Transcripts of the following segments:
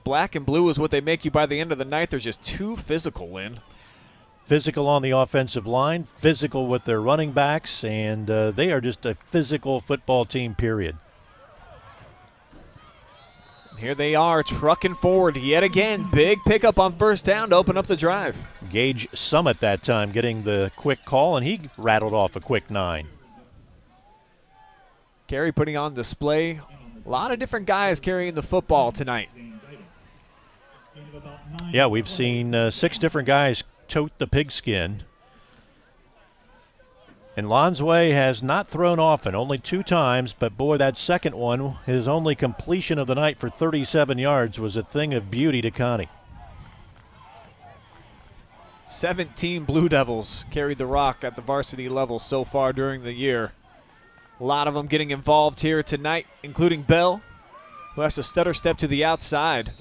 black and blue is what they make you by the end of the night. They're just too physical, Lynn. Physical on the offensive line, physical with their running backs, and they are just a physical football team, period. Here they are trucking forward yet again. Big pickup on first down to open up the drive. Gage Summit that time getting the quick call, and he rattled off a quick 9. Carey putting on display. A lot of different guys carrying the football tonight. Yeah, we've seen 6 different guys tote the pigskin. And Lonsway has not thrown often, only 2 times, but boy, that second one, his only completion of the night for 37 yards, was a thing of beauty to Connie. 17 Blue Devils carried the rock at the varsity level so far during the year. A lot of them getting involved here tonight, including Bell, who has to stutter step to the outside,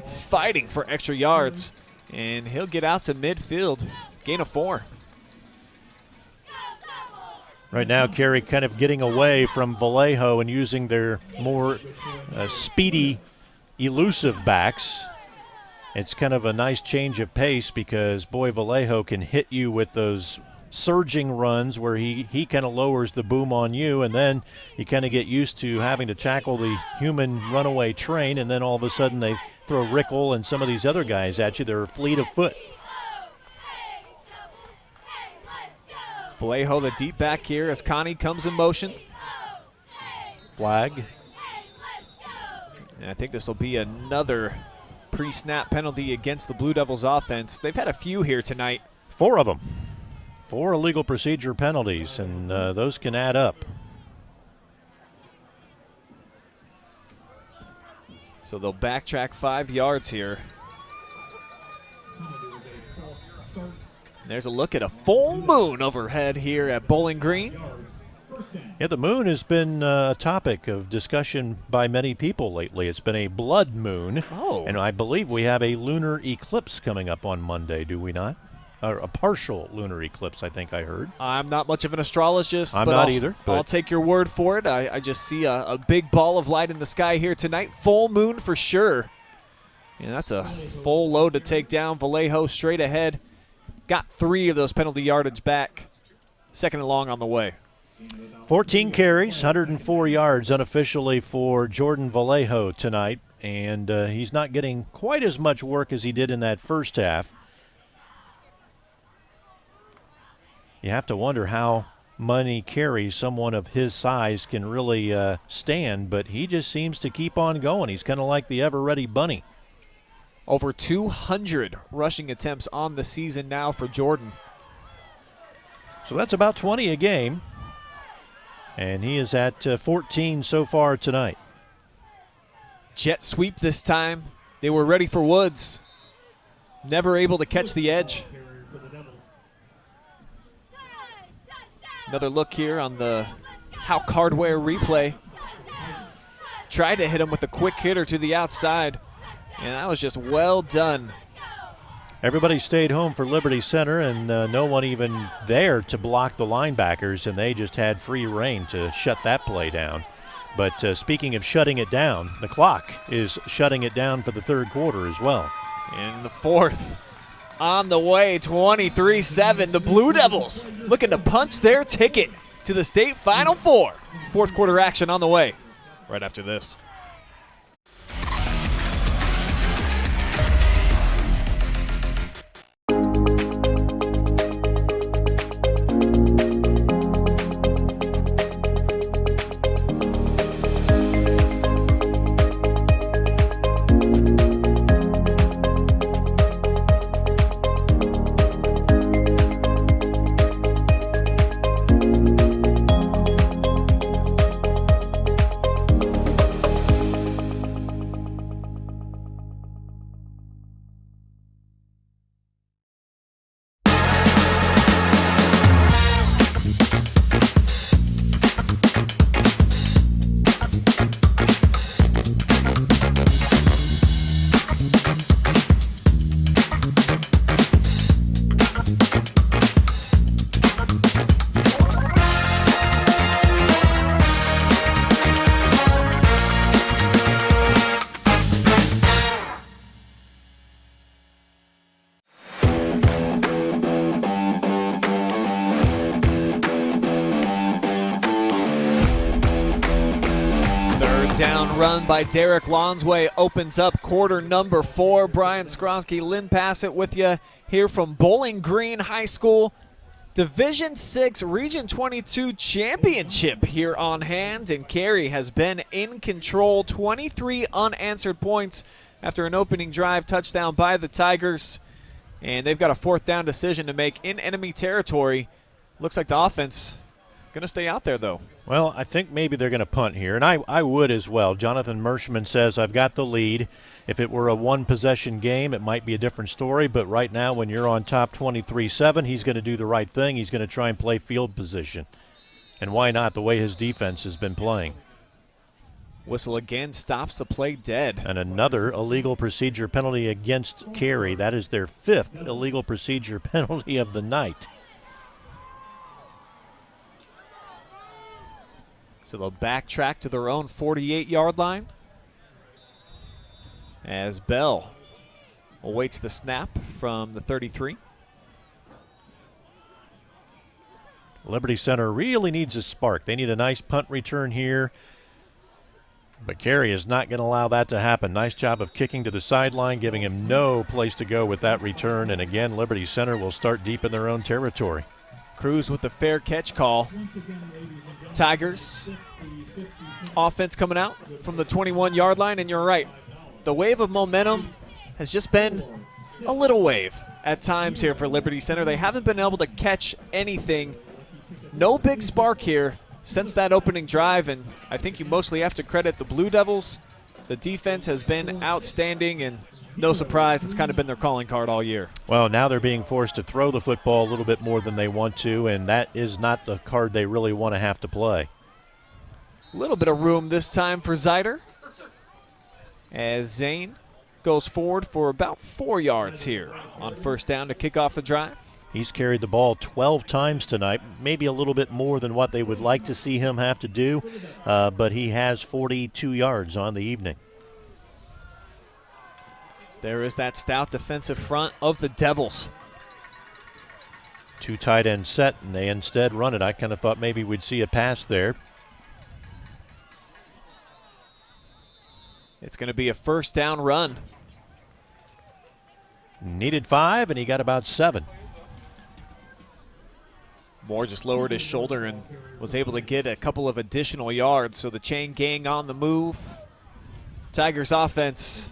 fighting for extra yards, and he'll get out to midfield, gain of 4. Right now, Carey kind of getting away from Vallejo and using their more speedy, elusive backs. It's kind of a nice change of pace because, boy, Vallejo can hit you with those surging runs where he kind of lowers the boom on you, and then you kind of get used to having to tackle the human runaway train, and then all of a sudden they throw Rickle and some of these other guys at you. They're fleet of foot. Vallejo, the deep back here as Connie comes in motion. Flag. And I think this will be another pre-snap penalty against the Blue Devils offense. They've had a few here tonight. 4 of them. 4 illegal procedure penalties, and those can add up. So they'll backtrack 5 yards here. There's a look at a full moon overhead here at Bowling Green. Yeah, the moon has been a topic of discussion by many people lately. It's been a blood moon. Oh. And I believe we have a lunar eclipse coming up on Monday, do we not? Or a partial lunar eclipse, I think I heard. I'm not much of an astrologist. I'm but not either. I'll take your word for it. I just see a big ball of light in the sky here tonight. Full moon for sure. Yeah, that's a full load to take down. Vallejo straight ahead. Got 3 of those penalty yardage back. Second and long on the way. 14 carries, 104 yards unofficially for Jordan Vallejo tonight. And he's not getting quite as much work as he did in that first half. You have to wonder how many carries someone of his size can really stand, but he just seems to keep on going. He's kind of like the ever-ready bunny. Over 200 rushing attempts on the season now for Jordan. So that's about 20 a game. And he is at 14 so far tonight. Jet sweep this time. They were ready for Woods. Never able to catch the edge. Another look here on the Houk Hardware replay. Tried to hit him with a quick hitter to the outside. And that was just well done. Everybody stayed home for Liberty Center, and no one even there to block the linebackers, and they just had free reign to shut that play down. But speaking of shutting it down, the clock is shutting it down for the third quarter as well. In the fourth, on the way, 23-7. The Blue Devils looking to punch their ticket to the state Final Four. Fourth quarter action on the way right after this. run by Derek Lonsway opens up quarter number 4. Brian Skronsky, Lynn Passett with you here from Bowling Green High School. Division 6 Region 22 championship here on hand, and Carey has been in control. 23 unanswered points after an opening drive touchdown by the Tigers, and they've got a 4th down decision to make in enemy territory. Looks like the offense going to stay out there, though. Well, I think maybe they're going to punt here, and I would as well. Jonathan Mershman says, I've got the lead. If it were a one-possession game, it might be a different story, but right now when you're on top 23-7, he's going to do the right thing. He's going to try and play field position. And why not, the way his defense has been playing. Whistle again stops the play dead. And another illegal procedure penalty against Carey. That is their 5th illegal procedure penalty of the night. So they'll backtrack to their own 48-yard line as Bell awaits the snap from the 33. Liberty Center really needs a spark. They need a nice punt return here, but Carey is not going to allow that to happen. Nice job of kicking to the sideline, giving him no place to go with that return, and again, Liberty Center will start deep in their own territory. Cruz with the fair catch call. Tigers offense coming out from the 21-yard line, and you're right. The wave of momentum has just been a little wave at times here for Liberty Center. They haven't been able to catch anything. No big spark here since that opening drive, and I think you mostly have to credit the Blue Devils. The defense has been outstanding, and no surprise, it's kind of been their calling card all year. Well, now they're being forced to throw the football a little bit more than they want to, and that is not the card they really want to have to play. A little bit of room this time for Zyder as Zane goes forward for about 4 yards here on 1st down to kick off the drive. He's carried the ball 12 times tonight, maybe a little bit more than what they would like to see him have to do, but he has 42 yards on the evening. There is that stout defensive front of the Devils. 2 tight end set, and they instead run it. I kind of thought maybe we'd see a pass there. It's going to be a 1st down run. Needed 5, and he got about 7. Moore just lowered his shoulder and was able to get a couple of additional yards. So the chain gang on the move. Tigers offense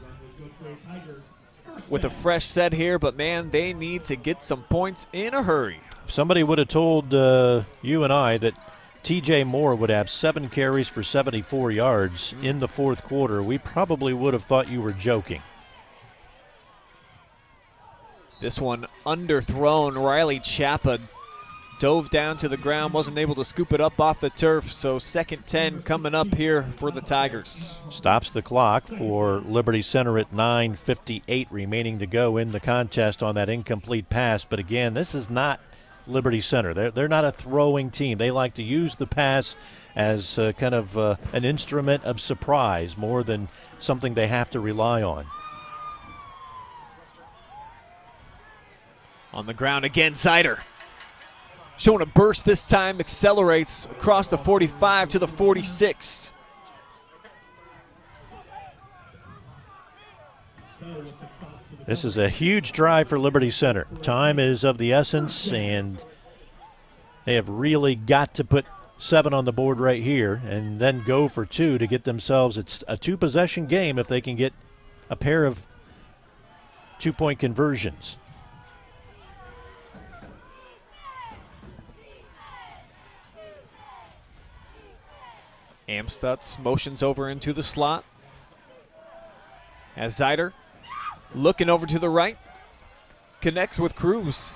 with a fresh set here, but man, they need to get some points in a hurry. If somebody would have told you and I that TJ Moore would have 7 carries for 74 yards in the 4th quarter, we probably would have thought you were joking. This one underthrown. Riley Chappa dove down to the ground, wasn't able to scoop it up off the turf, so 2nd 10 coming up here for the Tigers. Stops the clock for Liberty Center at 9:58 remaining to go in the contest on that incomplete pass. But again, this is not Liberty Center. They're not a throwing team. They like to use the pass as kind of an instrument of surprise more than something they have to rely on. On the ground again, Zyder. Showing a burst this time, accelerates across the 45 to the 46. This is a huge drive for Liberty Center. Time is of the essence, and they have really got to put 7 on the board right here and then go for 2 to get themselves. It's a 2-possession game if they can get a pair of 2-point conversions. Amstutz motions over into the slot as Zyder looking over to the right, connects with Cruz.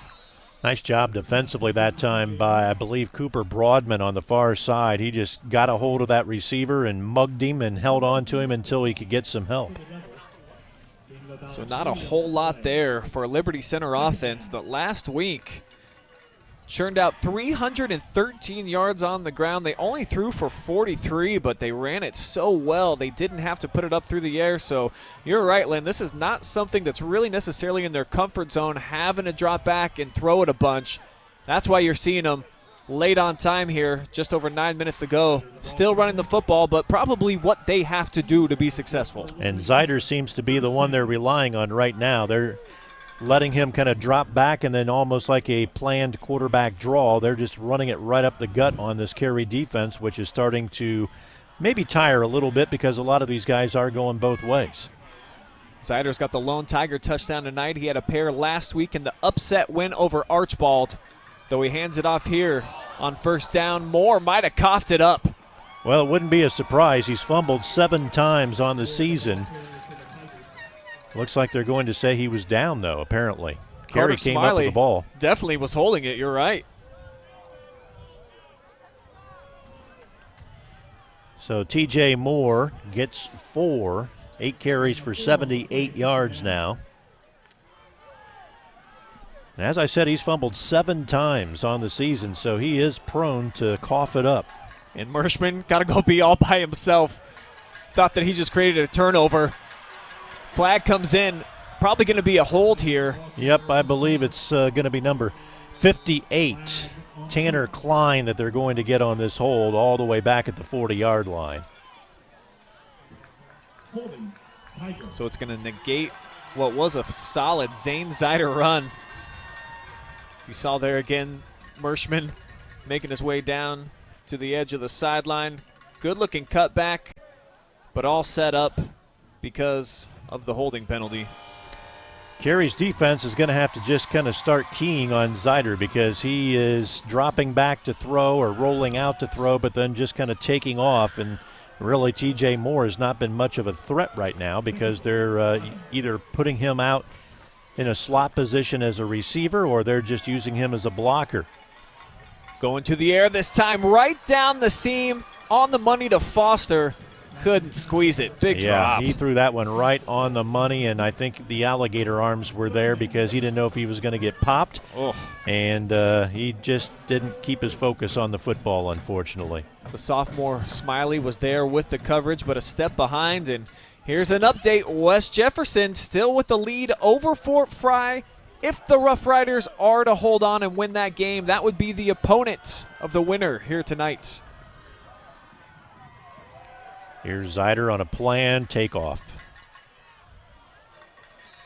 Nice job defensively that time by, I believe, Cooper Broadman on the far side. He just got a hold of that receiver and mugged him and held on to him until he could get some help. So not a whole lot there for Liberty Center offense that last week churned out 313 yards on the ground. They only threw for 43, but they ran it so well they didn't have to put it up through the air. So you're right, Lynn. This is not something that's really necessarily in their comfort zone, having to drop back and throw it a bunch. That's why you're seeing them late on time here, just over 9 minutes to go. Still running the football, but probably what they have to do to be successful. And Zyder seems to be the one they're relying on right now. They're letting him kind of drop back, and then almost like a planned quarterback draw, they're just running it right up the gut on this Carey defense, which is starting to maybe tire a little bit because a lot of these guys are going both ways. Zyder's got the lone Tiger touchdown tonight. He had a pair last week in the upset win over Archbald. Though he hands it off here on first down, Moore might have coughed it up. Well, it wouldn't be a surprise. He's fumbled 7 times on the season. Looks like they're going to say he was down, though, apparently. Carey came up with the ball. Definitely was holding it, you're right. So TJ Moore gets 4, 8 carries for 78 yards now. And as I said, he's fumbled 7 times on the season, so he is prone to cough it up. And Mershman got to go be all by himself. Thought that he just created a turnover. Flag comes in, probably going to be a hold here. Yep, I believe it's going to be number 58, Tanner Klein, that they're going to get on this hold all the way back at the 40-yard line. So it's going to negate what was a solid Zane Zyder run. You saw there again, Mershman making his way down to the edge of the sideline. Good-looking cutback, but all set up because of the holding penalty. Carey's defense is going to have to just kind of start keying on Zyder because he is dropping back to throw or rolling out to throw, but then just kind of taking off. And really, TJ Moore has not been much of a threat right now because they're either putting him out in a slot position as a receiver or they're just using him as a blocker. Going to the air this time, right down the seam, on the money to Foster. Couldn't squeeze it. Big drop. Yeah, he threw that one right on the money, and I think the alligator arms were there because he didn't know if he was going to get popped. Oh. And he just didn't keep his focus on the football, unfortunately. The sophomore Smiley was there with the coverage, but a step behind. And here's an update. West Jefferson still with the lead over Fort Fry. If the Rough Riders are to hold on and win that game, that would be the opponent of the winner here tonight. Here's Zyder on a planned takeoff.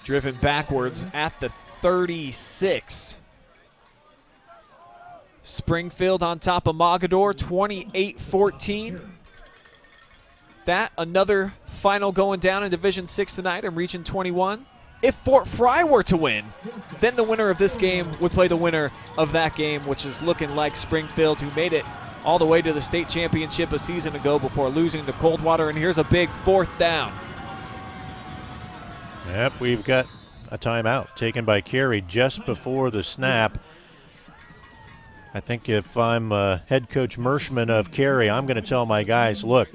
Driven backwards at the 36. Springfield on top of Mogador, 28-14. That, another final going down in Division 6 tonight in Region 21. If Fort Fry were to win, then the winner of this game would play the winner of that game, which is looking like Springfield, who made it all the way to the state championship a season ago before losing to Coldwater. And here's a big 4th down. Yep, we've got a timeout taken by Carey just before the snap. I think if I'm head coach Mershman of Carey, I'm going to tell my guys, look,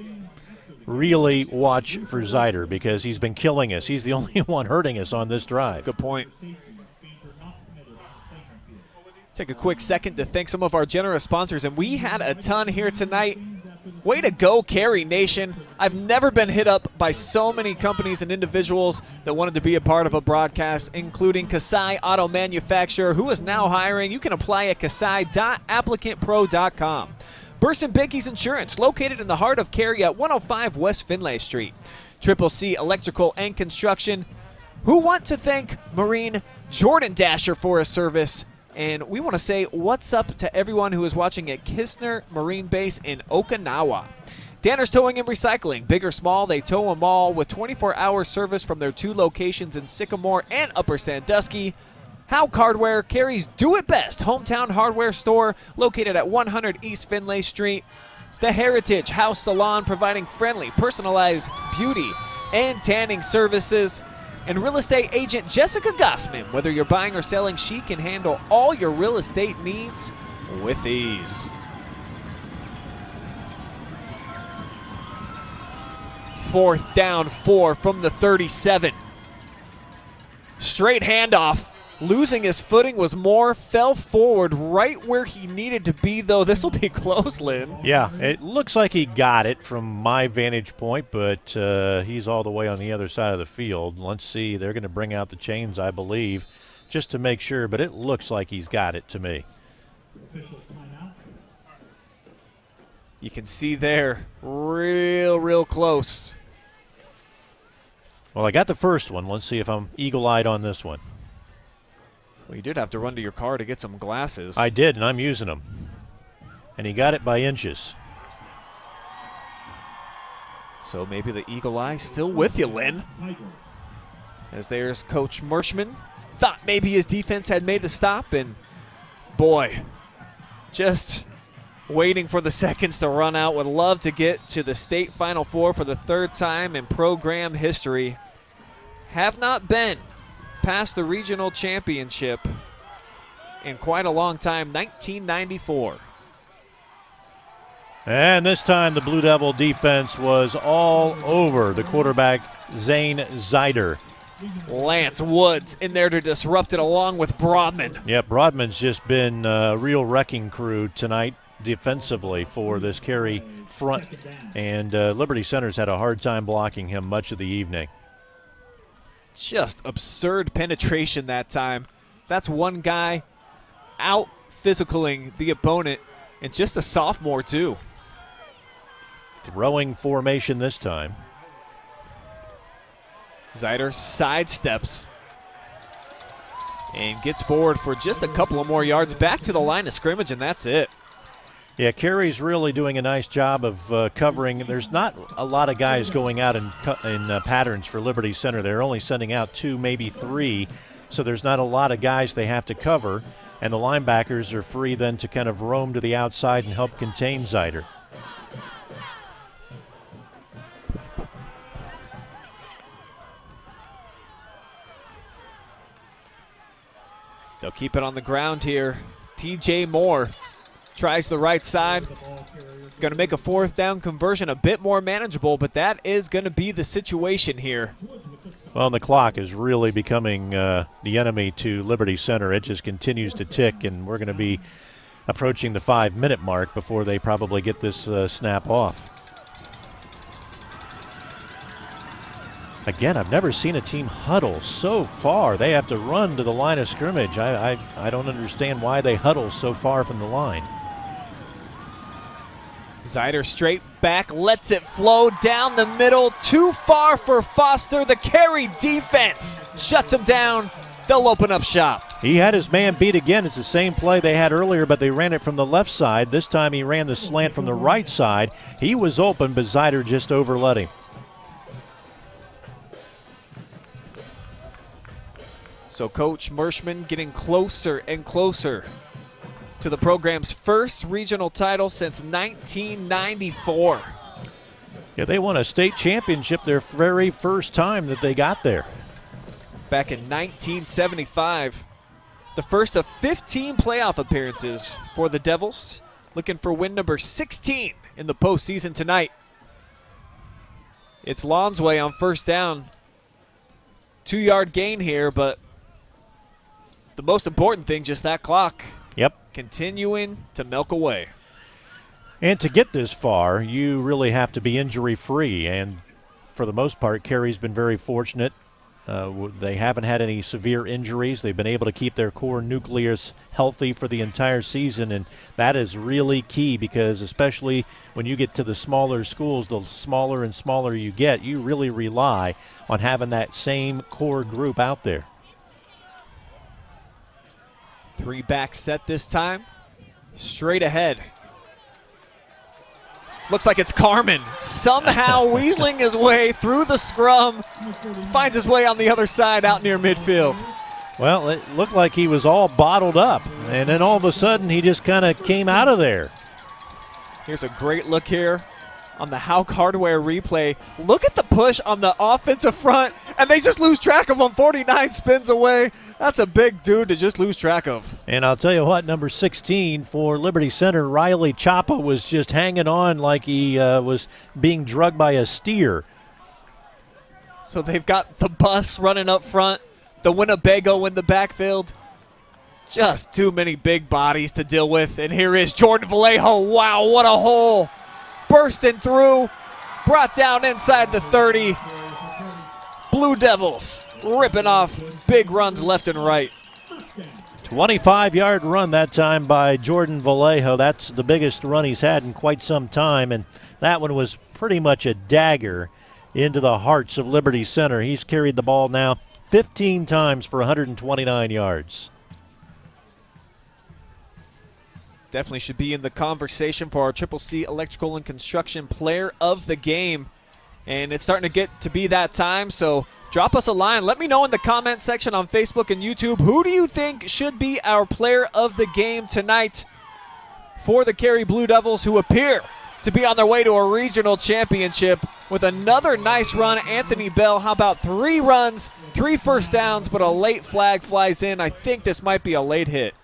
really watch for Zyder because he's been killing us. He's the only one hurting us on this drive. Good point. Take a quick second to thank some of our generous sponsors, and we had a ton here tonight. Way to go, Carey Nation. I've never been hit up by so many companies and individuals that wanted to be a part of a broadcast, including KASAI Auto Manufacturer, who is now hiring. You can apply at kasai.applicantpro.com. Burson Bakies Insurance, located in the heart of Carey at 105 West Finlay Street. Triple C Electrical and Construction, who want to thank Marine Jordan Dasher for his service. And we want to say what's up to everyone who is watching at Kistner Marine Base in Okinawa. Danner's Towing and Recycling, big or small, they tow them all with 24-hour service from their 2 locations in Sycamore and Upper Sandusky. Houk Hardware, Carey's do-it-best hometown hardware store located at 100 East Finlay Street. The Hair-itage House Salon, providing friendly, personalized beauty and tanning services. And real estate agent Jessica Gossman. Whether you're buying or selling, she can handle all your real estate needs with ease. 4th down, 4 from the 37. Straight handoff. Losing his footing was Moore, fell forward right where he needed to be, though. This will be close, Lynn. Yeah, it looks like he got it from my vantage point, but he's all the way on the other side of the field. Let's see. They're going to bring out the chains, I believe, just to make sure, but it looks like he's got it to me. You can see there, real close. Well, I got the first one. Let's see if I'm eagle-eyed on this one. Well, you did have to run to your car to get some glasses. I did, and I'm using them. And he got it by inches. So maybe the eagle eye still with you, Lynn. As there's Coach Mershman. Thought maybe his defense had made the stop, and boy, just waiting for the seconds to run out. Would love to get to the state Final Four for the third time in program history. Have not been past the regional championship in quite a long time, 1994. And this time the Blue Devil defense was all over the quarterback, Zane Zeider. Lance Woods in there to disrupt it along with Broadman. Yeah, Broadman's just been a real wrecking crew tonight defensively for this Carey front. And Liberty Center's had a hard time blocking him much of the evening. Just absurd penetration that time. That's one guy out physicaling the opponent, and just a sophomore too. Throwing formation this time. Zeider sidesteps and gets forward for just a couple of more yards back to the line of scrimmage, and that's it. Yeah, Carey's really doing a nice job of covering. There's not a lot of guys going out in patterns for Liberty Center. They're only sending out 2, maybe 3, so there's not a lot of guys they have to cover, and the linebackers are free then to kind of roam to the outside and help contain Zeider. They'll keep it on the ground here. TJ Moore tries the right side. Going to make a 4th down conversion a bit more manageable, but that is going to be the situation here. Well, and the clock is really becoming the enemy to Liberty Center. It just continues to tick, and we're going to be approaching the 5-minute mark before they probably get this snap off. Again, I've never seen a team huddle so far. They have to run to the line of scrimmage. I don't understand why they huddle so far from the line. Zeider straight back, lets it flow down the middle. Too far for Foster. The Carey defense shuts him down. They'll open up shop. He had his man beat again. It's the same play they had earlier, but they ran it from the left side. This time he ran the slant from the right side. He was open, but Zeider just overlet him. So Coach Mershman getting closer and closer to the program's first regional title since 1994. Yeah, they won a state championship their very first time that they got there. Back in 1975, the first of 15 playoff appearances for the Devils, looking for win number 16 in the postseason tonight. It's Lon's way on first down. 2-yard gain here, but the most important thing, just that clock. Yep. Continuing to milk away. And to get this far, you really have to be injury-free. And for the most part, Carey's been very fortunate. They haven't had any severe injuries. They've been able to keep their core nucleus healthy for the entire season, and that is really key because especially when you get to the smaller schools, the smaller and smaller you get, you really rely on having that same core group out there. 3-back set this time. Straight ahead. Looks like it's Carmen. Somehow weaseling his way through the scrum. Finds his way on the other side out near midfield. Well, it looked like he was all bottled up, and then all of a sudden he just kind of came out of there. Here's a great look here on the Houk Hardware replay. Look at the push on the offensive front, and they just lose track of him. 49 spins away. That's a big dude to just lose track of. And I'll tell you what, number 16 for Liberty Center, Riley Chapa, was just hanging on like he was being drugged by a steer. So they've got the bus running up front, the Winnebago in the backfield. Just too many big bodies to deal with. And here is Jordan Vallejo. Wow, what a hole. Bursting through, brought down inside the 30. Blue Devils ripping off big runs left and right. 25-yard run that time by Jordan Vallejo. That's the biggest run he's had in quite some time, and that one was pretty much a dagger into the hearts of Liberty Center. He's carried the ball now 15 times for 129 yards. Definitely should be in the conversation for our Triple C Electrical and Construction Player of the Game. And it's starting to get to be that time, so drop us a line. Let me know in the comment section on Facebook and YouTube, who do you think should be our Player of the Game tonight for the Carey Blue Devils, who appear to be on their way to a regional championship with another nice run. Anthony Bell, how about 3 runs, 3 first downs, but a late flag flies in. I think this might be a late hit.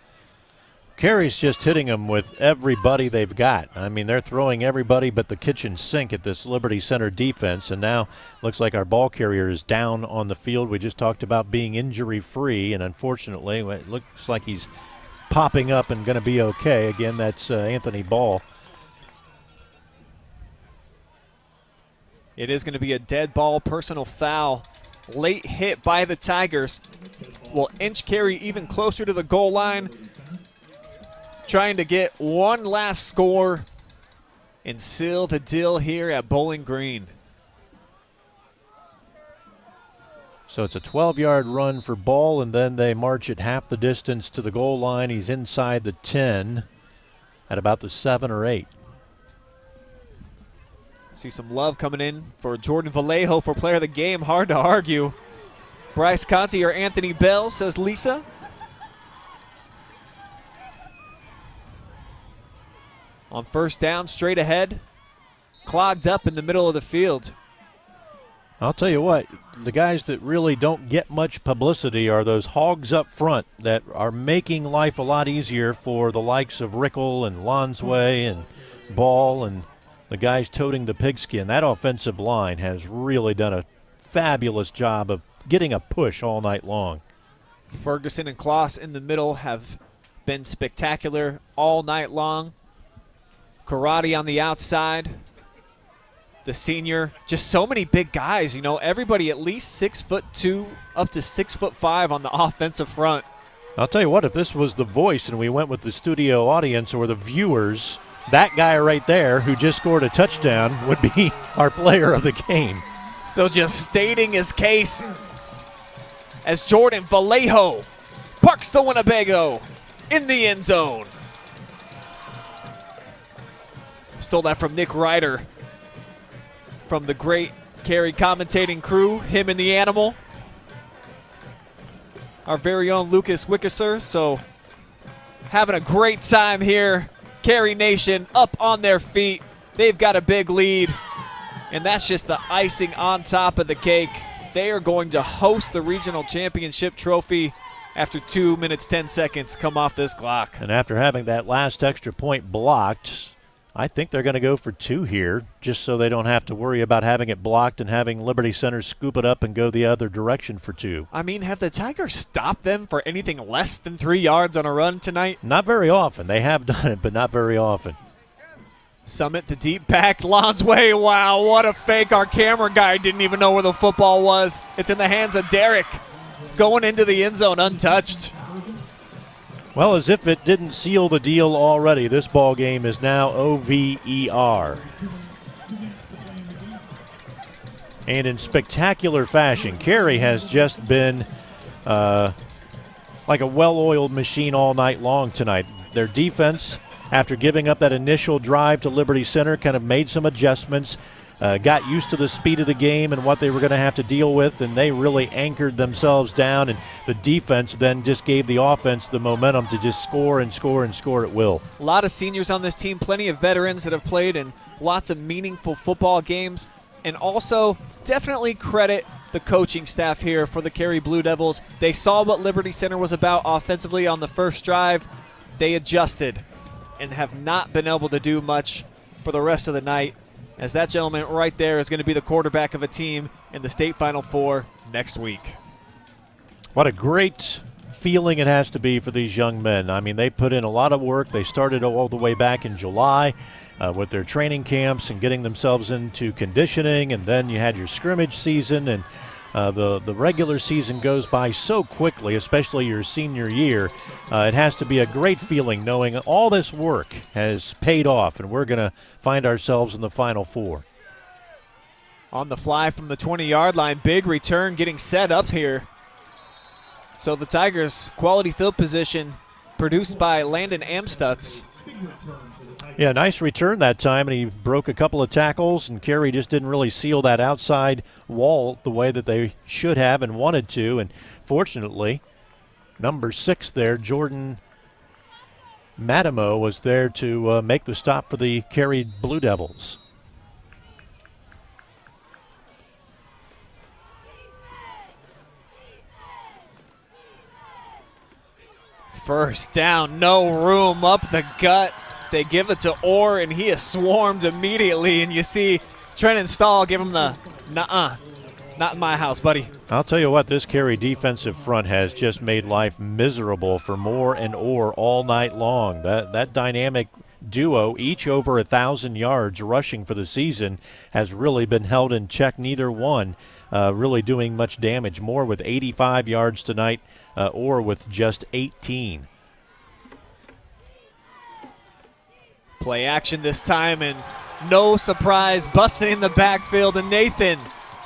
Carey's just hitting them with everybody they've got. I mean, they're throwing everybody but the kitchen sink at this Liberty Center defense, and now looks like our ball carrier is down on the field. We just talked about being injury-free, and unfortunately, it looks like he's popping up and going to be okay. Again, that's Anthony Ball. It is going to be a dead ball, personal foul. Late hit by the Tigers will inch Carey even closer to the goal line, trying to get one last score and seal the deal here at Bowling Green. So it's a 12-yard run for Ball, and then they march at half the distance to the goal line. He's inside the 10 at about the 7 or 8. See some love coming in for Jordan Vallejo for Player of the Game. Hard to argue. Bryce Conti or Anthony Bell, says Lisa. On first down, straight ahead, clogged up in the middle of the field. I'll tell you what, the guys that really don't get much publicity are those hogs up front that are making life a lot easier for the likes of Rickle and Lonsway and Ball and the guys toting the pigskin. That offensive line has really done a fabulous job of getting a push all night long. Ferguson and Kloss in the middle have been spectacular all night long. Karate on the outside. The senior, just so many big guys, you know, everybody at least 6'2", up to 6'5" on the offensive front. I'll tell you what, if this was The Voice and we went with the studio audience or the viewers, that guy right there who just scored a touchdown would be our player of the game. So just stating his case as Jordan Vallejo parks the Winnebago in the end zone. Stole that from Nick Ryder from the great Carey commentating crew, him and the animal. Our very own Lucas Wickeser. So having a great time here. Carey Nation up on their feet. They've got a big lead, and that's just the icing on top of the cake. They are going to host the regional championship trophy after 2 minutes, 10 seconds come off this clock. And after having that last extra point blocked, I think they're going to go for 2 here, just so they don't have to worry about having it blocked and having Liberty Center scoop it up and go the other direction for 2. I mean, have the Tigers stopped them for anything less than 3 yards on a run tonight? Not very often. They have done it, but not very often. Summit, the deep back, Lonsway. Wow, what a fake. Our camera guy didn't even know where the football was. It's in the hands of Derek, going into the end zone untouched. Well, as if it didn't seal the deal already, this ball game is now OVER. And in spectacular fashion, Carey has just been like a well-oiled machine all night long tonight. Their defense, after giving up that initial drive to Liberty Center, kind of made some adjustments, got used to the speed of the game and what they were going to have to deal with, and they really anchored themselves down, and the defense then just gave the offense the momentum to just score and score and score at will. A lot of seniors on this team, plenty of veterans that have played in lots of meaningful football games, and also definitely credit the coaching staff here for the Carey Blue Devils. They saw what Liberty Center was about offensively on the first drive. They adjusted and have not been able to do much for the rest of the night, as that gentleman right there is going to be the quarterback of a team in the state Final Four next week. What a great feeling it has to be for these young men. I mean, they put in a lot of work. They started all the way back in July with their training camps and getting themselves into conditioning, and then you had your scrimmage season, and The regular season goes by so quickly, especially your senior year. It has to be a great feeling knowing all this work has paid off, and we're going to find ourselves in the Final Four. On the fly from the 20-yard line, big return getting set up here. So the Tigers' quality field position produced by Landon Amstutz. Yeah, nice return that time, and he broke a couple of tackles, and Carey just didn't really seal that outside wall the way that they should have and wanted to. And fortunately, number 6 there, Jordan Matimo, was there to make the stop for the Carey Blue Devils. First down, no room up the gut. They give it to Orr, and he is swarmed immediately. And you see Trenton Stahl give him the, nuh-uh, not in my house, buddy. I'll tell you what, this Carey defensive front has just made life miserable for Moore and Orr all night long. That dynamic duo, each over 1,000 yards rushing for the season, has really been held in check. Neither one really doing much damage. Moore with 85 yards tonight, Orr with just 18. Play action this time, and no surprise, busting in the backfield, and Nathan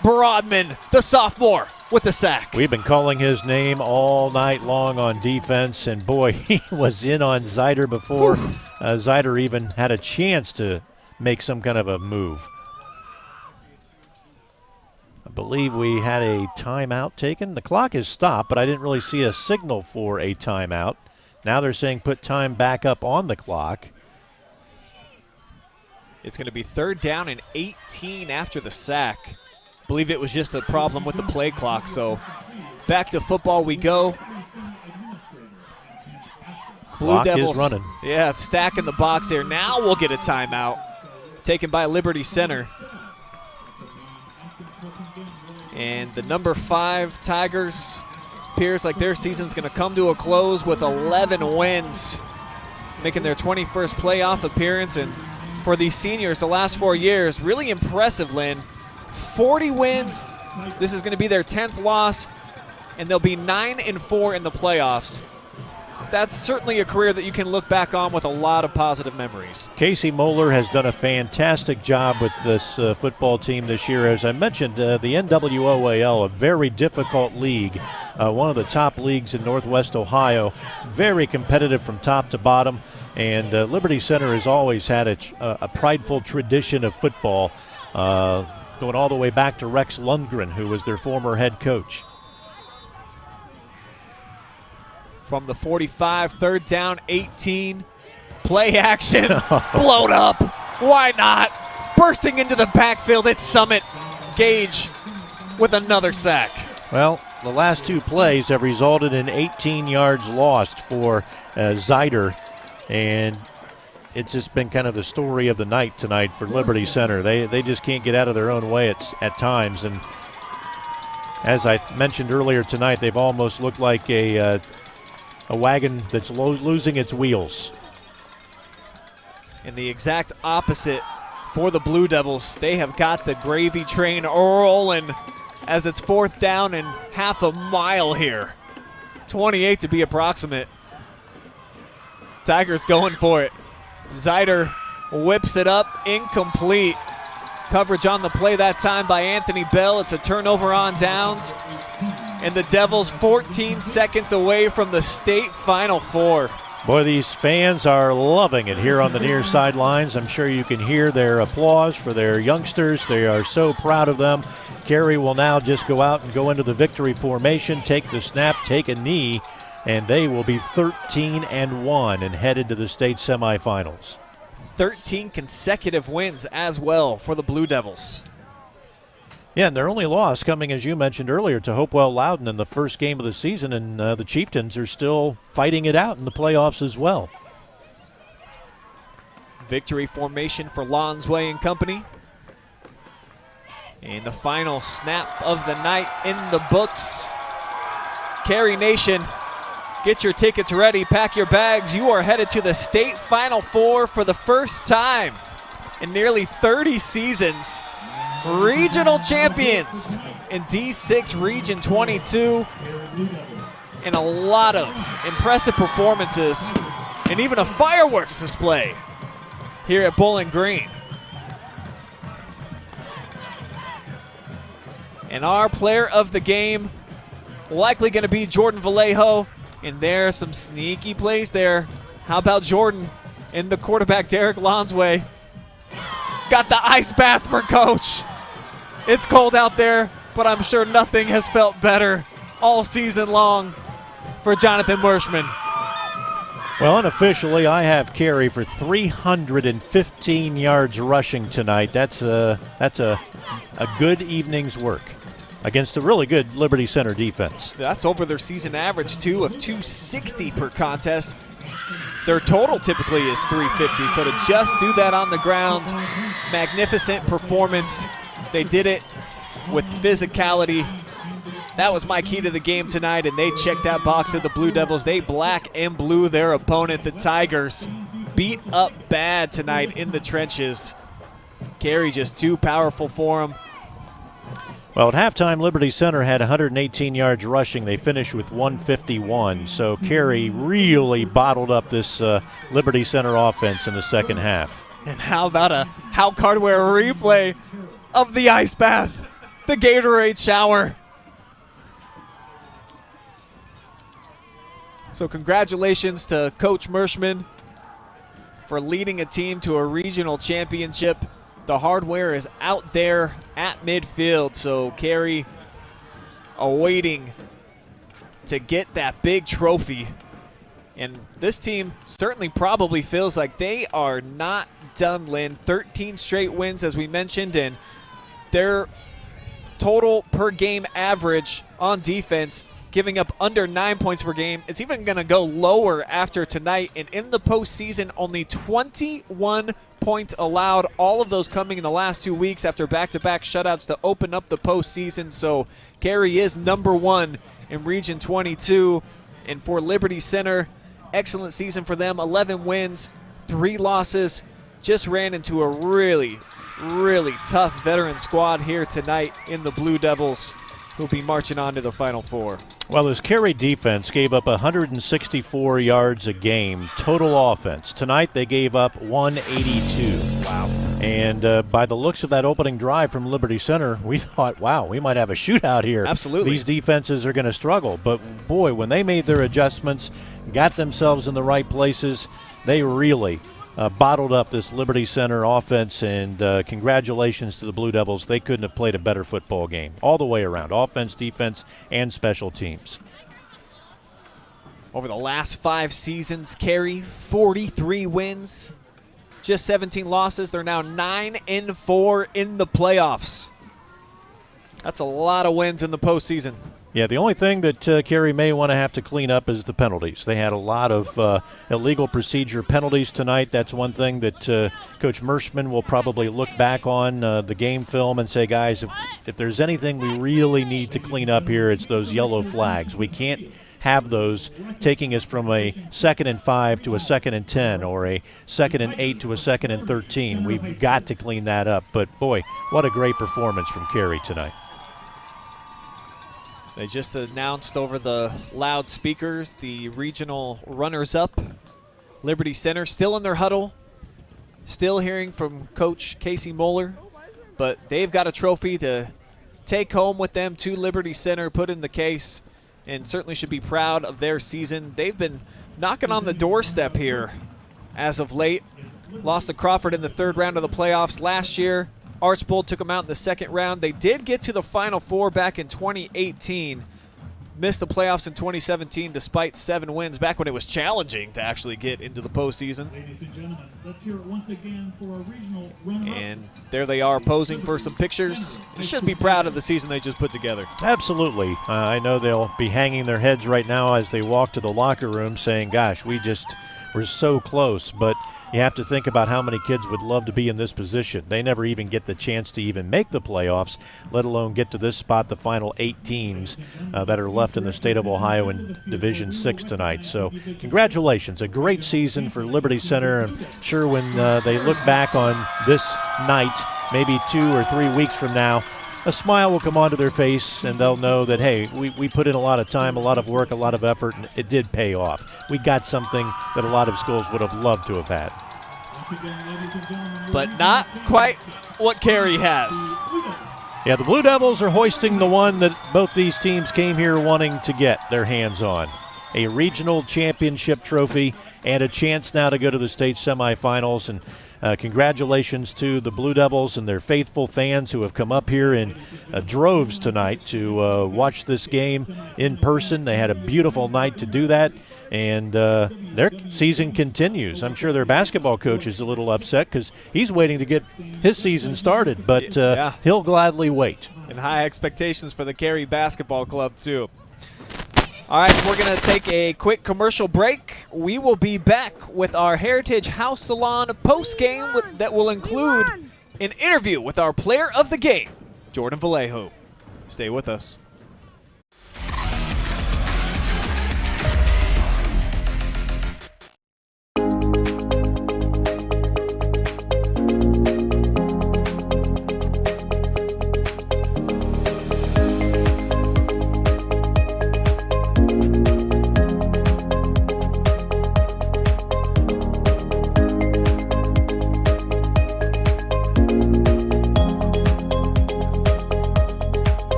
Broadman, the sophomore, with the sack. We've been calling his name all night long on defense, and boy, he was in on Zyder before Zyder even had a chance to make some kind of a move. I believe we had a timeout taken. The clock is stopped, but I didn't really see a signal for a timeout. Now they're saying put time back up on the clock. It's going to be 3rd down and 18 after the sack. I believe it was just a problem with the play clock, so back to football we go. Blue Devils is running. Yeah, stack in the box there. Now we'll get a timeout taken by Liberty Center. And the number 5 Tigers appears like their season's going to come to a close with 11 wins, making their 21st playoff appearance. And for these seniors, the last 4 years, really impressive, Lynn. 40 wins. This is going to be their 10th loss, and they'll be 9-4 in the playoffs. That's certainly a career that you can look back on with a lot of positive memories. Casey Moeller has done a fantastic job with this football team this year. As I mentioned, the NWOAL, a very difficult league, one of the top leagues in Northwest Ohio, very competitive from top to bottom. And Liberty Center has always had a prideful tradition of football, going all the way back to Rex Lundgren, who was their former head coach. From the 45, 3rd down, 18. Play action, blown up. Why not? Bursting into the backfield, it's Summit. Gage with another sack. Well, the last 2 plays have resulted in 18 yards lost for Zyder. And it's just been kind of the story of the night tonight for Liberty Center. They just can't get out of their own way at times. And as I mentioned earlier tonight, they've almost looked like a wagon that's losing its wheels. And the exact opposite for the Blue Devils. They have got the gravy train rolling as it's 4th down and half a mile here. 28 to be approximate. Tigers going for it. Zyder whips it up, incomplete. Coverage on the play that time by Anthony Bell. It's a turnover on downs. And the Devils 14 seconds away from the state Final Four. Boy, these fans are loving it here on the near sidelines. I'm sure you can hear their applause for their youngsters. They are so proud of them. Carey will now just go out and go into the victory formation, take the snap, take a knee, and they will be 13-1 and headed to the state semifinals. 13 consecutive wins as well for the Blue Devils. Yeah, and their only loss coming, as you mentioned earlier, to Hopewell Loudon in the first game of the season, and the Chieftains are still fighting it out in the playoffs as well. Victory formation for Lonsway and company. And the final snap of the night in the books. Carey Nation, get your tickets ready, pack your bags. You are headed to the state Final Four for the first time in nearly 30 seasons. Regional champions, in D6 Region 22. And a lot of impressive performances and even a fireworks display here at Bowling Green. And our player of the game likely going to be Jordan Vallejo. And there's some sneaky plays there. How about Jordan in the quarterback Derek Lonsway? Got the ice bath for Coach. It's cold out there, but I'm sure nothing has felt better all season long for Jonathan Mershman. Well, unofficially, I have Carey for 315 yards rushing tonight. That's a good evening's work against a really good Liberty Center defense. That's over their season average, too, of 260 per contest. Their total typically is 350, so to just do that on the ground, magnificent performance. They did it with physicality. That was my key to the game tonight, and they checked that box of the Blue Devils. They black and blue their opponent, the Tigers. Beat up bad tonight in the trenches. Carey just too powerful for them. Well, at halftime, Liberty Center had 118 yards rushing. They finished with 151. So Carey really bottled up this Liberty Center offense in the second half. And how about a Houk Hardware replay of the ice bath, the Gatorade shower. So congratulations to Coach Mershman for leading a team to a regional championship. The hardware is out there at midfield, so Carey awaiting to get that big trophy. And this team certainly probably feels like they are not done, Lynn. 13 straight wins, as we mentioned, and their total per game average on defense giving up under 9 points per game. It's even going to go lower after tonight. And in the postseason, only 21 points allowed. All of those coming in the last 2 weeks after back-to-back shutouts to open up the postseason. So Carey is number one in Region 22. And for Liberty Center, excellent season for them. 11 wins, 3 losses. Just ran into a really tough veteran squad here tonight in the Blue Devils, who'll be marching on to the Final Four. Well, this Carey defense gave up 164 yards a game, total offense. Tonight they gave up 182. Wow. And by the looks of that opening drive from Liberty Center, we thought, wow, we might have a shootout here. Absolutely. These defenses are going to struggle. But, boy, when they made their adjustments, got themselves in the right places, they really bottled up this Liberty Center offense, and congratulations to the Blue Devils. They couldn't have played a better football game all the way around, offense, defense, and special teams. Over the last 5 seasons, Carey, 43 wins, just 17 losses. They're now 9-4 in the playoffs. That's a lot of wins in the postseason. Yeah, the only thing that Carey may want to have to clean up is the penalties. They had a lot of illegal procedure penalties tonight. That's one thing that Coach Mershman will probably look back on the game film and say, guys, if there's anything we really need to clean up here, it's those yellow flags. We can't have those taking us from a 2nd and 5 to a 2nd and 10 or a 2nd and 8 to a 2nd and 13. We've got to clean that up. But, boy, what a great performance from Carey tonight. They just announced over the loudspeakers the regional runners-up. Liberty Center still in their huddle, still hearing from Coach Casey Moeller, but they've got a trophy to take home with them to Liberty Center, put in the case, and certainly should be proud of their season. They've been knocking on the doorstep here as of late. Lost to Crawford in the 3rd round of the playoffs last year. Archbold took them out in the 2nd round. They did get to the Final Four back in 2018. Missed the playoffs in 2017 despite 7 wins, back when it was challenging to actually get into the postseason. Ladies and gentlemen, let's hear it once again for our regional runner-up. And there they are posing for some pictures. They should be proud of the season they just put together. Absolutely. I know they'll be hanging their heads right now as they walk to the locker room saying, gosh, we're so close. But you have to think about how many kids would love to be in this position. They never even get the chance to even make the playoffs, let alone get to this spot, the final 8 teams that are left in the state of Ohio in Division 6 tonight. So congratulations. A great season for Liberty Center. I'm sure when they look back on this night, maybe 2 or 3 weeks from now, a smile will come onto their face, and they'll know that, hey, we put in a lot of time, a lot of work, a lot of effort, and it did pay off. We got something that a lot of schools would have loved to have had. But not quite what Carey has. Yeah, the Blue Devils are hoisting the one that both these teams came here wanting to get their hands on. A regional championship trophy and a chance now to go to the state semifinals. And congratulations to the Blue Devils and their faithful fans who have come up here in droves tonight to watch this game in person. They had a beautiful night to do that, and their season continues. I'm sure their basketball coach is a little upset because he's waiting to get his season started, but he'll gladly wait. And high expectations for the Carey basketball club, too. All right, we're going to take a quick commercial break. We will be back with our Hair-itage House Salon post-game that will include an interview with our player of the game, Jordan Vallejo. Stay with us.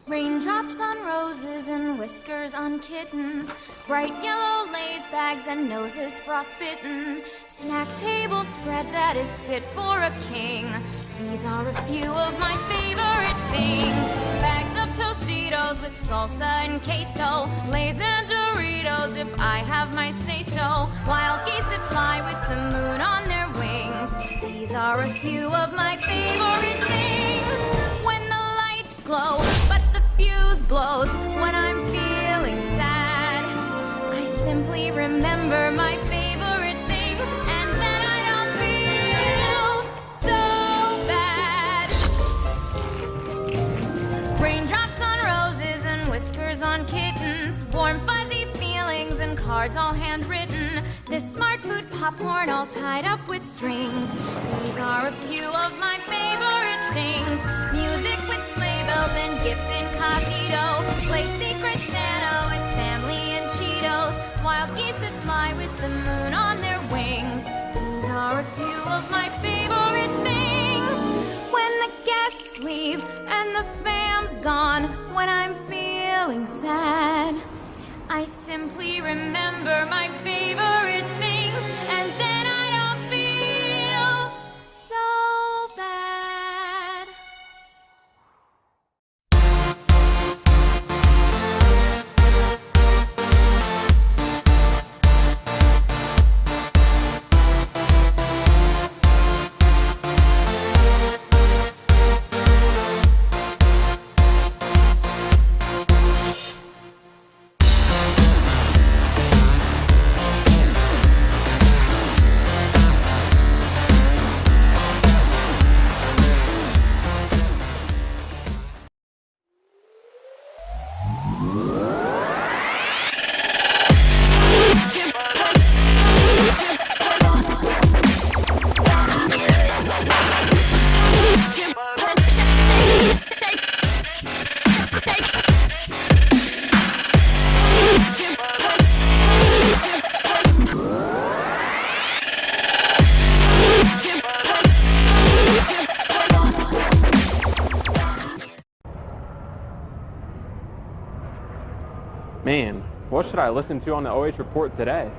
Raindrops on roses and whiskers on kittens, bright yellow Lay's bags and noses frostbitten, snack table spread that is fit for a king. These are a few of my favorite things. Bags of Tostitos with salsa and queso, Lay's and Doritos if I have my say-so, wild geese that fly with the moon on their wings. These are a few of my favorite things. When the lights glow, but the fuse blows when I'm feeling sad, I simply remember my favorite things, and then I don't feel so bad. Raindrops on roses and whiskers on kittens, warm fuzzy feelings and cards all handwritten, this smart food popcorn all tied up with strings. These are a few of my favorite things. Music with sleigh bells and gifts incognito, play Secret Santa with family and Cheetos, wild geese that fly with the moon on their wings. These are a few of my favorite things. When the guests leave and the fam's gone, when I'm feeling sad, I simply remember my favorite things, and then I don't feel so bad. Man, what should I listen to on the OH Report today?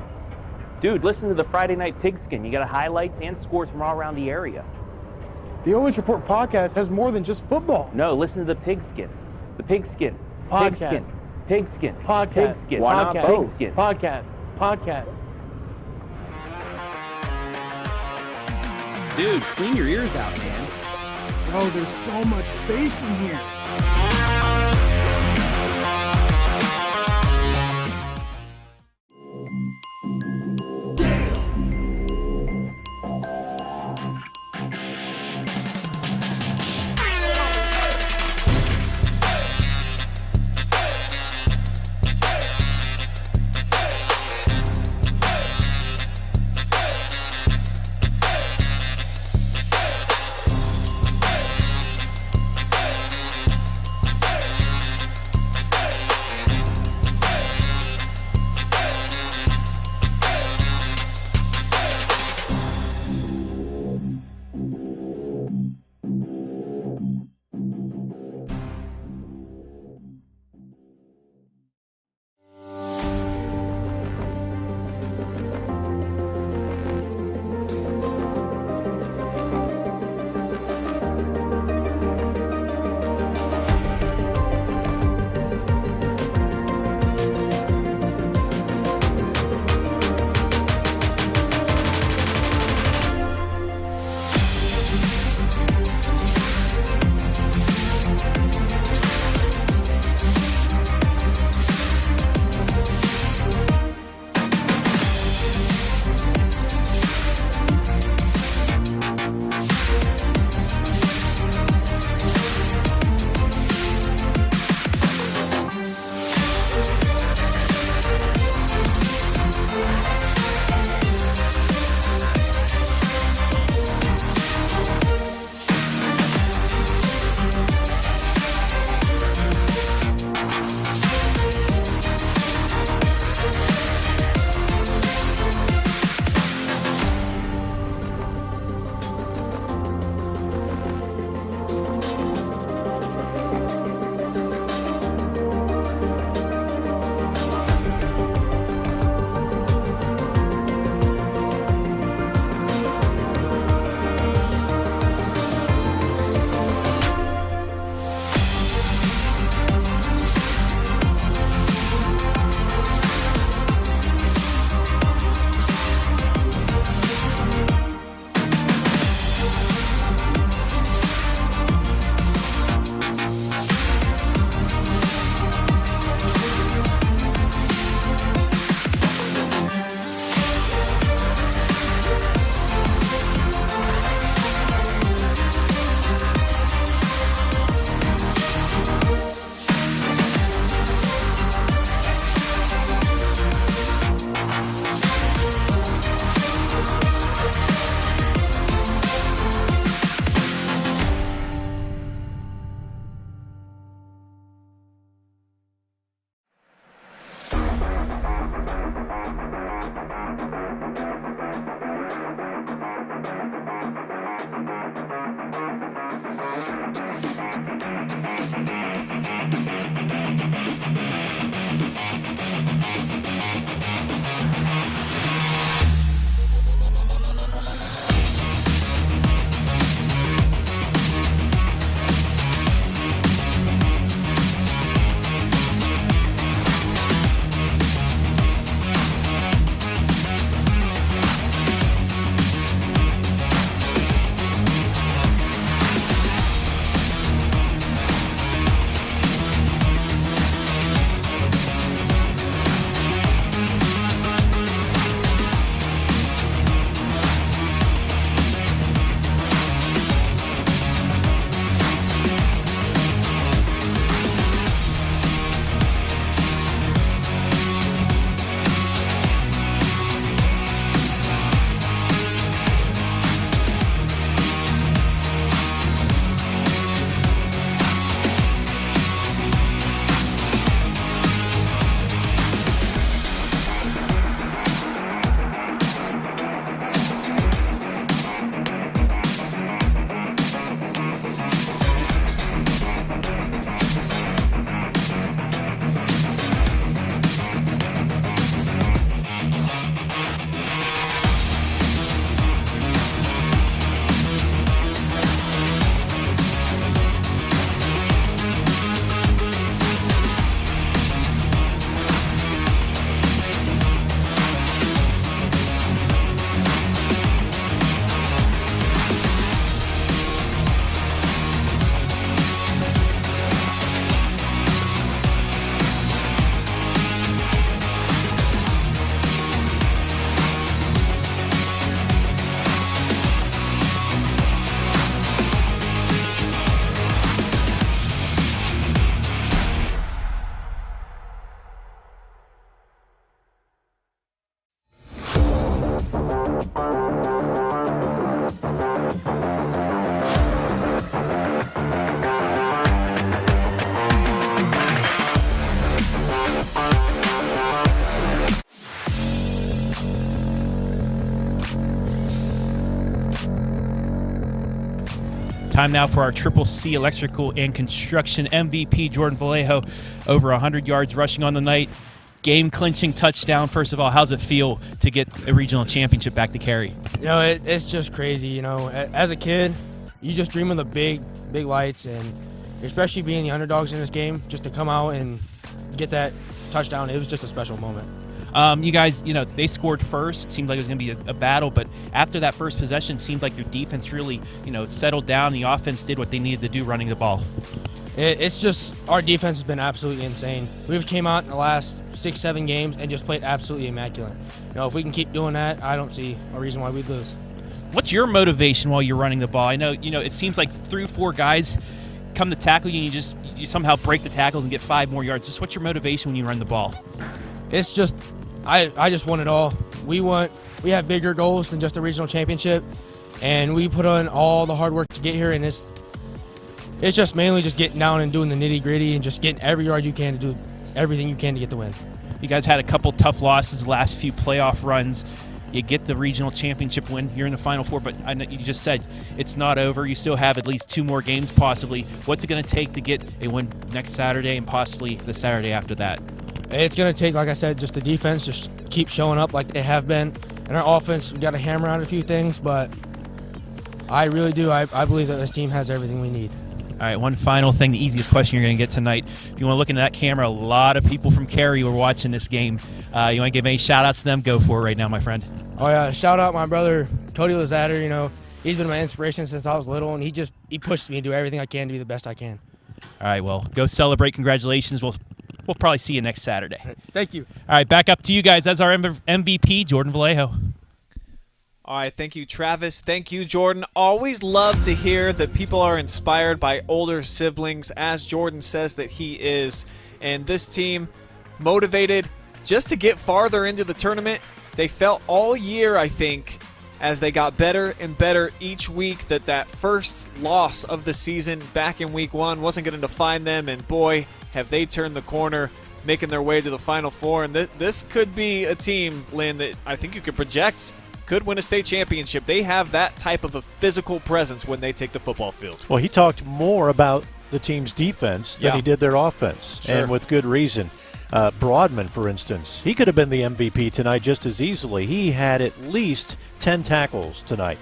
Dude, listen to the Friday Night Pigskin. You got highlights and scores from all around the area. The OH Report podcast has more than just football. No, listen to the Pigskin. The Pigskin. Podcast. Pigskin. Pigskin. Podcast. Pigskin. Why not Podcast. both? Pigskin. Podcast. Podcast. Dude, clean your ears out, man. Bro, there's so much space in here. Time now for our Triple C Electrical and Construction MVP, Jordan Vallejo. Over 100 yards rushing on the night. Game-clinching touchdown. First of all, how's it feel to get a regional championship back to Carey? It's just crazy. As a kid, you just dream of the big lights, and especially being the underdogs in this game, just to come out and get that touchdown, it was just a special moment. You guys, they scored first. It seemed like it was going to be a battle, but after that first possession, it seemed like their defense really, settled down. The offense did what they needed to do running the ball. It's just our defense has been absolutely insane. We've came out in the last 6-7 games and just played absolutely immaculate. If we can keep doing that, I don't see a reason why we'd lose. What's your motivation while you're running the ball? I know, it seems like 3 or 4 guys come to tackle you and you somehow break the tackles and get 5 more yards. Just what's your motivation when you run the ball? It's just, I just want it all. We have bigger goals than just a regional championship, and we put on all the hard work to get here, and it's just mainly just getting down and doing the nitty-gritty and just getting every yard you can to do everything you can to get the win. You guys had a couple tough losses the last few playoff runs. You get the regional championship win. You're in the Final Four, but I know you just said it's not over. You still have at least 2 more games possibly. What's it going to take to get a win next Saturday and possibly the Saturday after that? It's going to take, like I said, just the defense just keep showing up like they have been. And our offense, we got to hammer out a few things, but I really do. I believe that this team has everything we need. All right, one final thing, the easiest question you're going to get tonight. If you want to look into that camera, a lot of people from Carey were watching this game. You want to give any shout-outs to them? Go for it right now, my friend. Oh, yeah, shout out my brother, Cody Lazatter. He's been my inspiration since I was little, and he pushed me to do everything I can to be the best I can. All right, well, go celebrate. Congratulations. We'll probably see you next Saturday. Thank you. All right, back up to you guys. That's our MVP, Jordan Vallejo. All right, thank you, Travis. Thank you, Jordan. Always love to hear that people are inspired by older siblings, as Jordan says that he is. And this team, motivated just to get farther into the tournament. They felt all year, I think, as they got better and better each week, that first loss of the season back in week 1 wasn't going to define them. And boy, have they turned the corner, making their way to the Final Four. And this could be a team, Lynn, that I think you could project could win a state championship. They have that type of a physical presence when they take the football field. Well, he talked more about the team's defense than he did their offense, and with good reason. Broadman, for instance, he could have been the MVP tonight just as easily. He had at least 10 tackles tonight.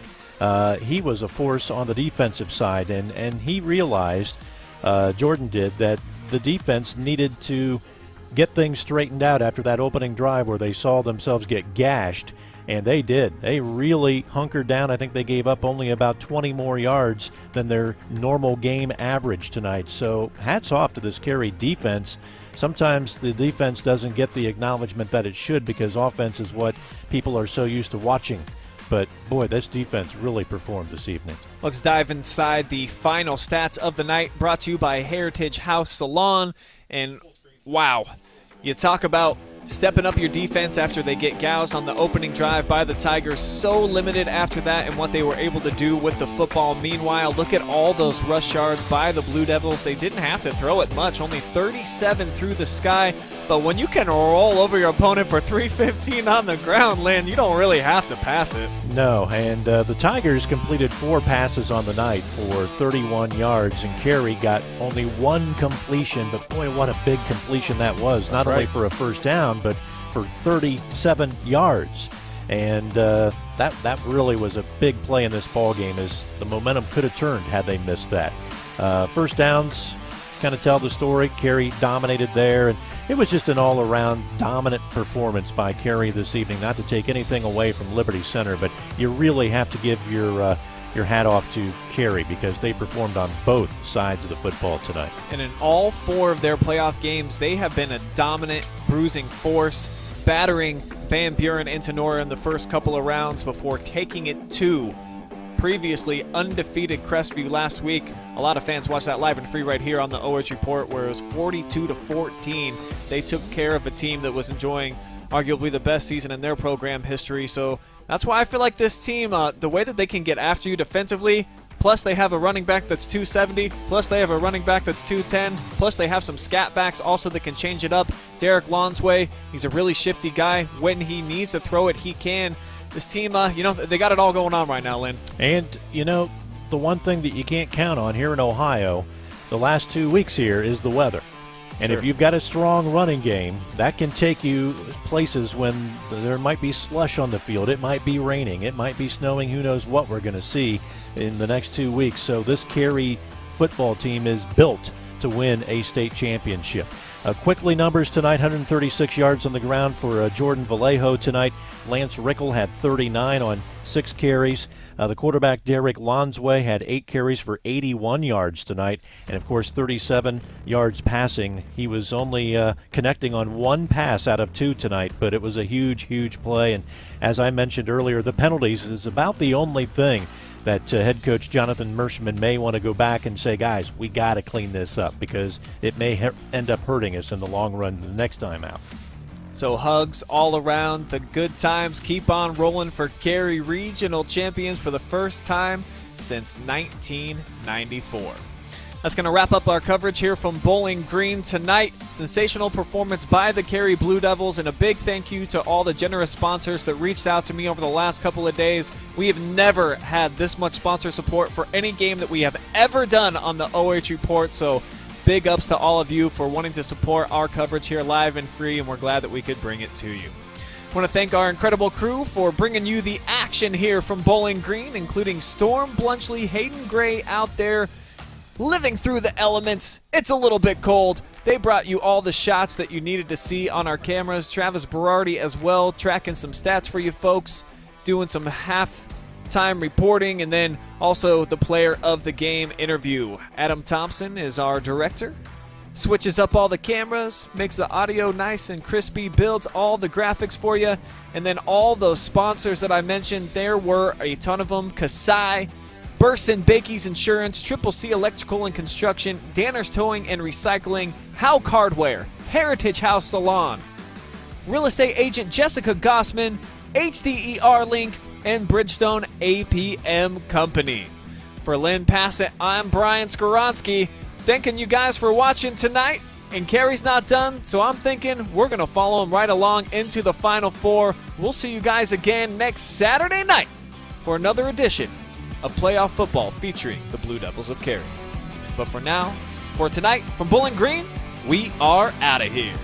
He was a force on the defensive side, and he realized, Jordan did, that the defense needed to get things straightened out after that opening drive where they saw themselves get gashed. And they did. They really hunkered down. I think they gave up only about 20 more yards than their normal game average tonight. So hats off to this Carey defense. Sometimes the defense doesn't get the acknowledgement that it should because offense is what people are so used to watching. But, boy, this defense really performed this evening. Let's dive inside the final stats of the night, brought to you by Hair-itage House Salon. And, wow, you talk about stepping up your defense after they get gouged on the opening drive by the Tigers. So limited after that and what they were able to do with the football. Meanwhile, look at all those rush yards by the Blue Devils. They didn't have to throw it much, only 37 through the sky. But when you can roll over your opponent for 315 on the ground, Lynn, you don't really have to pass it. No, and the Tigers completed 4 passes on the night for 31 yards, and Carey got only 1 completion. But, boy, what a big completion that was. Not only for a first down, but for 37 yards. And that really was a big play in this ball game, as the momentum could have turned had they missed that. First downs kind of tell the story. Carey dominated there, and it was just an all-around dominant performance by Carey this evening. Not to take anything away from Liberty Center, but you really have to give your hat off to Carey because they performed on both sides of the football tonight. And in all 4 of their playoff games, they have been a dominant, bruising force, battering Van Buren and Tenora in the first couple of rounds before taking it to previously undefeated Crestview last week. A lot of fans watched that live and free right here on the OH Report, where it was 42-14. They took care of a team that was enjoying arguably the best season in their program history. So that's why I feel like this team, the way that they can get after you defensively, plus they have a running back that's 270, plus they have a running back that's 210, plus they have some scat backs also that can change it up. Derek Lonsway, he's a really shifty guy. When he needs to throw it, he can. This team, they got it all going on right now, Lynn. And, the one thing that you can't count on here in Ohio the last 2 weeks here is the weather. And if you've got a strong running game, that can take you places when there might be slush on the field. It might be raining. It might be snowing. Who knows what we're going to see in the next 2 weeks. So this Carey football team is built to win a state championship. Quickly, numbers tonight: 136 yards on the ground for Jordan Vallejo tonight. Lance Rickel had 39 on 6 carries. The quarterback, Derek Lonsway, had 8 carries for 81 yards tonight. And, of course, 37 yards passing. He was only connecting on 1 pass out of 2 tonight, but it was a huge, huge play. And as I mentioned earlier, the penalties is about the only thing that head coach Jonathan Mershman may want to go back and say, guys, we got to clean this up because it may end up hurting us in the long run the next time out. So hugs all around. The good times keep on rolling for Carey, regional champions for the first time since 1994. That's going to wrap up our coverage here from Bowling Green tonight. Sensational performance by the Carey Blue Devils, and a big thank you to all the generous sponsors that reached out to me over the last couple of days. We have never had this much sponsor support for any game that we have ever done on the OH Report, so big ups to all of you for wanting to support our coverage here live and free, and we're glad that we could bring it to you. I want to thank our incredible crew for bringing you the action here from Bowling Green, including Storm Blunchley, Hayden Gray out there living through the elements. It's a little bit cold. They brought you all the shots that you needed to see on our cameras. Travis Berardi as well, tracking some stats for you folks, doing some half-time reporting, and then also the player of the game interview. Adam Thompson is our director. Switches up all the cameras, makes the audio nice and crispy, builds all the graphics for you, and then all those sponsors that I mentioned, there were a ton of them. KASAI, Burson Bakies Insurance, Triple C Electrical and Construction, Danner's Towing and Recycling, Houk Hardware, Hair-itage House Salon, Real Estate Agent Jessica Gossman, HDER Link, and Bridgestone APM Company. For Lynn Passett, I'm Brian Skoronsky. Thanking you guys for watching tonight. And Carey's not done, so I'm thinking we're going to follow him right along into the Final Four. We'll see you guys again next Saturday night for another edition of playoff football featuring the Blue Devils of Carey. But for now, for tonight, from Bowling Green, we are out of here.